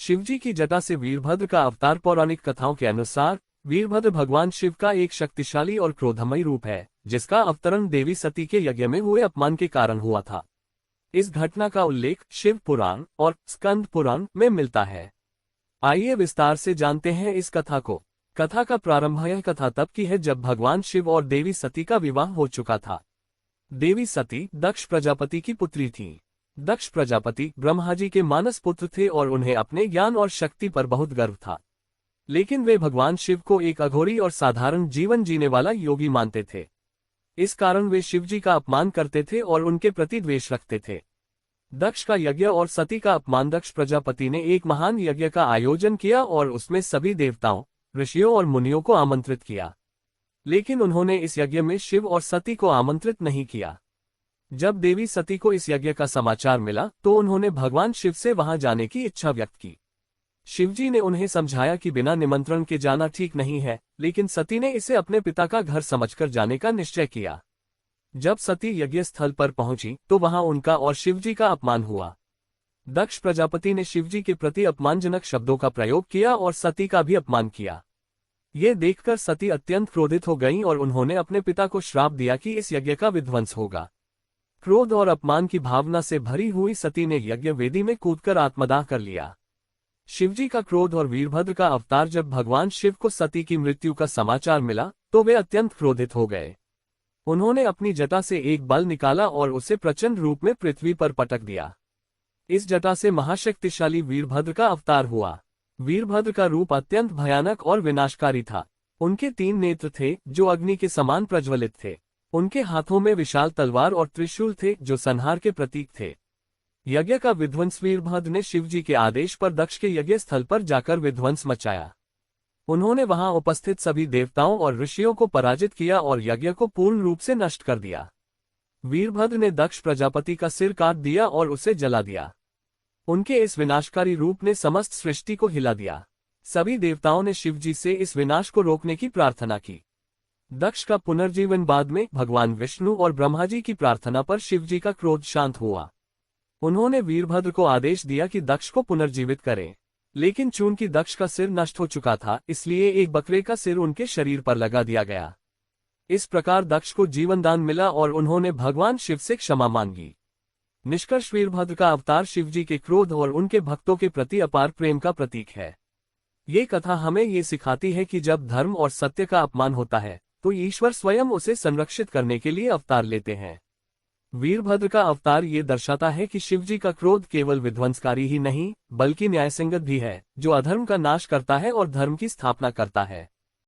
शिवजी की जटा से वीरभद्र का अवतार। पौराणिक कथाओं के अनुसार वीरभद्र भगवान शिव का एक शक्तिशाली और क्रोधमयी रूप है, जिसका अवतरण देवी सती के यज्ञ में हुए अपमान के कारण हुआ था। इस घटना का उल्लेख शिव पुराण और स्कंद पुराण में मिलता है। आइए विस्तार से जानते हैं इस कथा को। कथा का प्रारंभ यह कथा तब की है जब भगवान शिव और देवी सती का विवाह हो चुका था। देवी सती दक्ष प्रजापति की पुत्री थीं। दक्ष प्रजापति ब्रह्मा जी के मानस पुत्र थे और उन्हें अपने ज्ञान और शक्ति पर बहुत गर्व था। लेकिन वे भगवान शिव को एक अघोरी और साधारण जीवन जीने वाला योगी मानते थे। इस कारण वे शिवजी का अपमान करते थे और उनके प्रति द्वेष रखते थे। दक्ष का यज्ञ और सती का अपमान। दक्ष प्रजापति ने एक महान यज्ञ का आयोजन किया और उसमें सभी देवताओं, ऋषियों और मुनियों को आमंत्रित किया। लेकिन उन्होंने इस यज्ञ में शिव और सती को आमंत्रित नहीं किया। जब देवी सती को इस यज्ञ का समाचार मिला तो उन्होंने भगवान शिव से वहां जाने की इच्छा व्यक्त की। शिवजी ने उन्हें समझाया कि बिना निमंत्रण के जाना ठीक नहीं है, लेकिन सती ने इसे अपने पिता का घर समझकर जाने का निश्चय किया। जब सती यज्ञ स्थल पर पहुंची तो वहां उनका और शिवजी का अपमान हुआ। दक्ष प्रजापति ने शिवजी के प्रति अपमानजनक शब्दों का प्रयोग किया और सती का भी अपमान किया। ये देखकर सती अत्यंत क्रोधित हो गईं और उन्होंने अपने पिता को श्राप दिया कि इस यज्ञ का विध्वंस होगा। क्रोध और अपमान की भावना से भरी हुई सती ने यज्ञ वेदी में कूदकर आत्मदाह कर लिया। शिवजी का क्रोध और वीरभद्र का अवतार। जब भगवान शिव को सती की मृत्यु का समाचार मिला तो वे अत्यंत क्रोधित हो गए। उन्होंने अपनी जटा से एक बल निकाला और उसे प्रचंड रूप में पृथ्वी पर पटक दिया। इस जटा से महाशक्तिशाली वीरभद्र का अवतार हुआ। वीरभद्र का रूप अत्यंत भयानक और विनाशकारी था। उनके 3 नेत्र थे जो अग्नि के समान प्रज्वलित थे। उनके हाथों में विशाल तलवार और त्रिशूल थे जो संहार के प्रतीक थे। यज्ञ का विध्वंस। वीरभद्र ने शिवजी के आदेश पर दक्ष के यज्ञ स्थल पर जाकर विध्वंस मचाया। उन्होंने वहां उपस्थित सभी देवताओं और ऋषियों को पराजित किया और यज्ञ को पूर्ण रूप से नष्ट कर दिया। वीरभद्र ने दक्ष प्रजापति का सिर काट दिया और उसे जला दिया। उनके इस विनाशकारी रूप ने समस्त सृष्टि को हिला दिया। सभी देवताओं ने शिवजी से इस विनाश को रोकने की प्रार्थना की। दक्ष का पुनर्जीवन। बाद में भगवान विष्णु और ब्रह्मा जी की प्रार्थना पर शिवजी का क्रोध शांत हुआ। उन्होंने वीरभद्र को आदेश दिया कि दक्ष को पुनर्जीवित करें, लेकिन चूंकि दक्ष का सिर नष्ट हो चुका था इसलिए एक बकरे का सिर उनके शरीर पर लगा दिया गया। इस प्रकार दक्ष को जीवनदान मिला और उन्होंने भगवान शिव से क्षमा मांगी। निष्कर्ष वीरभद्र का अवतार शिवजी के क्रोध और उनके भक्तों के प्रति अपार प्रेम का प्रतीक है। ये कथा हमें ये सिखाती है कि जब धर्म और सत्य का अपमान होता है तो ईश्वर स्वयं उसे संरक्षित करने के लिए अवतार लेते हैं। वीरभद्र का अवतार ये दर्शाता है कि शिवजी का क्रोध केवल विध्वंसकारी ही नहीं बल्कि न्यायसंगत भी है, जो अधर्म का नाश करता है और धर्म की स्थापना करता है।